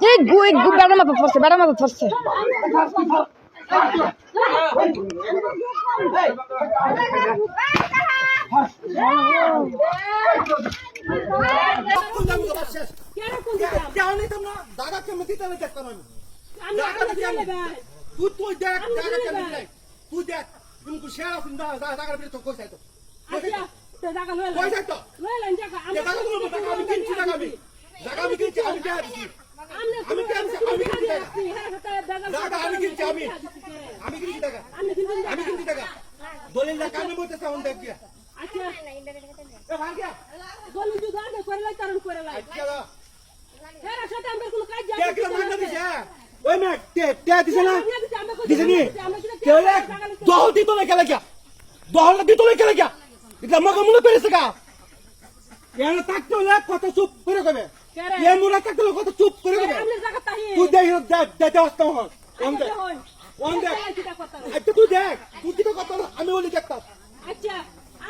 এই গুই বেড়া মাপা পড়ছে কত চুপ করে কবে কত চুপ করে কবে তুই দেখ আচ্ছা তুই দেখ তুই কি কত আমি বলি দেখতাম আচ্ছা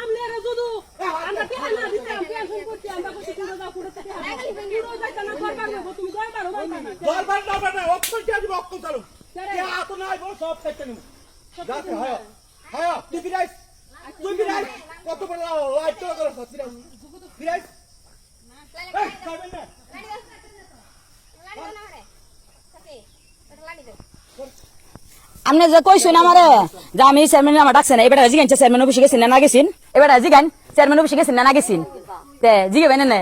আমনেরা যদু আমরা কি না দিতাম টেনশন করতে আমরা কত কিলো দাও করে থেকে কিলো যাইতা না করবার না তুমি দরবার না অক্ষর কি আজ অক্ষর চালু কে আত নাই বড় সব কাটতে নিব যাতে হয় হয় তুই বিরাই কত বড় লাইট তো করছ বিরাই এই খাবেন না আপনি যে কইছেন আমারে যে আমি চেয়ারম্যান আমার ডাকছেন এবার জিগান চেয়ারম্যান অফিসে গেছেন না গেছেন এবার জিগান চেয়ারম্যান অফিসে গেছেন না গেছেন তে জিগাবেন না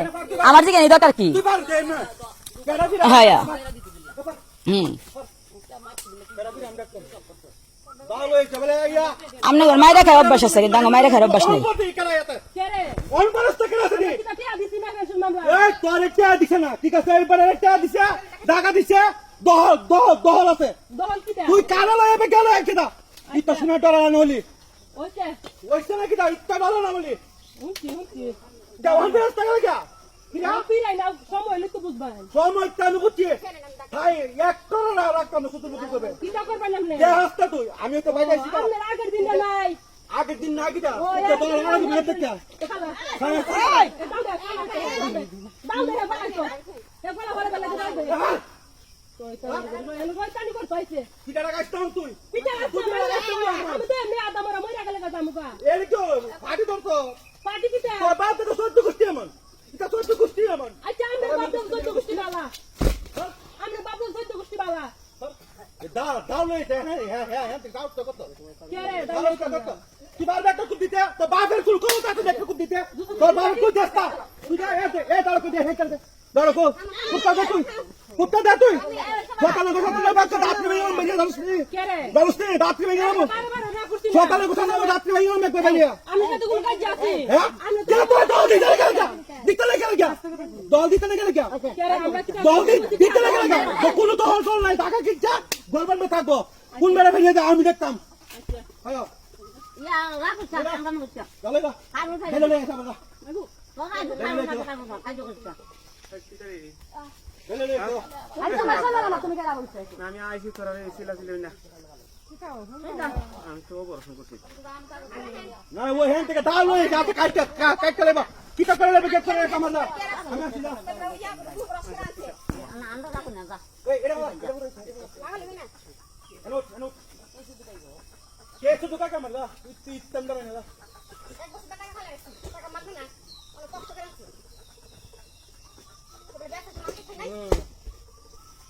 আমার জিগানি দরকার কি হ্যাঁ আপনি মায়ের খায় অভ্যাস আছে কিন্তু মায়ের খায় অভ্যাস নেই ঠিক আছে ঢাকা দিছে দহল আছে তুই কানা লাগে গেল একটা ইটা শোনা ডরা নলি ওইছে না কিটা ইটা ডরা না বলি দেওয়ান ব্যবস্থা করে গা সময় কেন বুঝছি ভাই এক করোনা রাখতাম শুধু বুঝতে করবে তুই আমি তো ভাই যাইছি আগের দিন না কিটা সকালে কোথাও রাত্রি ভাই দল দিতে লেগে কোনো দল টল নাই টাকা কিনছে গভর্নমেন্টে থাকবো কোন বেড়া ফেলে আমি দেখতাম আমি আইসি তোরা ছিল না আমি তো পড়াশোনা করছি না ওই হ্যাঁ থেকে ডাল ওই যাতে কাটতে লেবা কিটা করে লেবে গেট করে কামার না আমি আসি না আমরা যাবো না যা এই এটা লাগালি না হ্যালো কে শুধু কাকা মার দা তুই ইত্তম দাও না এক বছর টাকা খালে টাকা মারবি না অনেক কষ্ট করে আছি তোর ব্যাটা মারতে নাই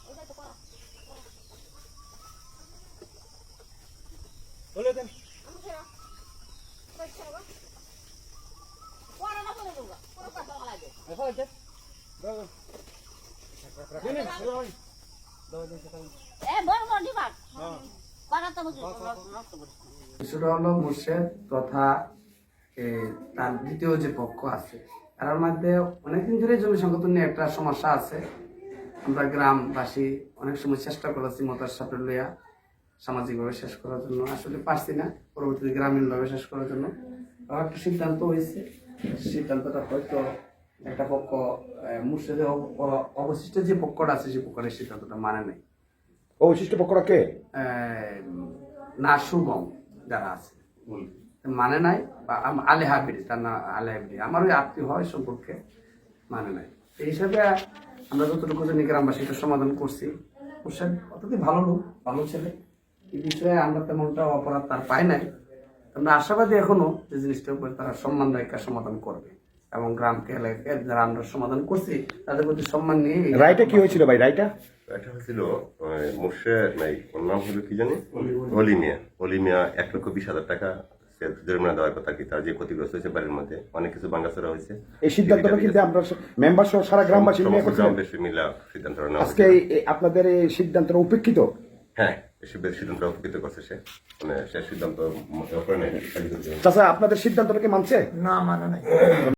ওটা তো করা বলে দেন আমি ছেড়া কই ছেড়া ওরা না বলে দেবো পুরো কথা লাগে এখন আছে দাও দিনে এ বড় বড় দিবা হ্যাঁ পারা তো বুঝি সেটা হলো মুর্শেদ তথা তার দ্বিতীয় যে পক্ষ আছে তার মধ্যে অনেকদিন ধরে জমি সংগঠন নিয়ে একটা সমস্যা আছে। আমরা গ্রামবাসী অনেক সময় চেষ্টা করেছি মতার সাথে লইয়া সামাজিকভাবে শেষ করার জন্য, আসলে পারছি না। পরবর্তীতে গ্রামীণভাবে শেষ করার জন্য একটা সিদ্ধান্ত হয়েছে। সিদ্ধান্তটা হয়তো একটা পক্ষ মুর্শেদের অবশিষ্ট যে পক্ষটা আছে সেই পক্ষের সিদ্ধান্তটা মানে নেই। অবশিষ্ট পক্ষটা কে? না শুভম যারা আছে মানে নাই, বা আলে হাবিরি, তার না আলে হাবিরি আমার ওই আত্মীয় হয় সম্পর্কে মানে নাই। এই হিসাবে আমরা যতটুকু জানি গ্রামবাসী এটা সমাধান করছি। মুর্শেদ অত্যধিক ভালো লোক, ভালো ছেলে, এই বিষয়ে আমরা তেমনটা অপরাধ তার পাই নাই। আমরা আশাবাদী এখনো যে জিনিসটার উপরে তারা সম্মান রেখে সমাধান করবে এবং গ্রামকে এলাকায় যারা আমরা সমাধান করছি তাদের প্রতি সম্মান নিয়ে রায়টা কি হয়েছিল ভাই? রায়টা এটা হয়েছিল মোর্শেদ নাই, ওর নাম হলো কি জানি, অলি মিয়া 1,20,000 টাকা জরিমানা দেওয়ার কথা কি, তার যে ক্ষতিগ্রস্ত হয়েছে বাড়ির মধ্যে অনেক কিছু ভাঙাচোরা হয়েছে। এই সিদ্ধান্তটা কিন্তু আমরা মেম্বার সহ সারা গ্রামবাসী নিয়ে করছি। গ্রামবাসী মিলা সিদ্ধান্ত নেওয়া আজকে আপনাদের এই সিদ্ধান্তটা উপেক্ষিত? হ্যাঁ, সিদ্ধান্ত উপকৃত করছে সে, মানে সে সিদ্ধান্ত করে নেয়। চাচা আপনাদের সিদ্ধান্তটাকে মানছে?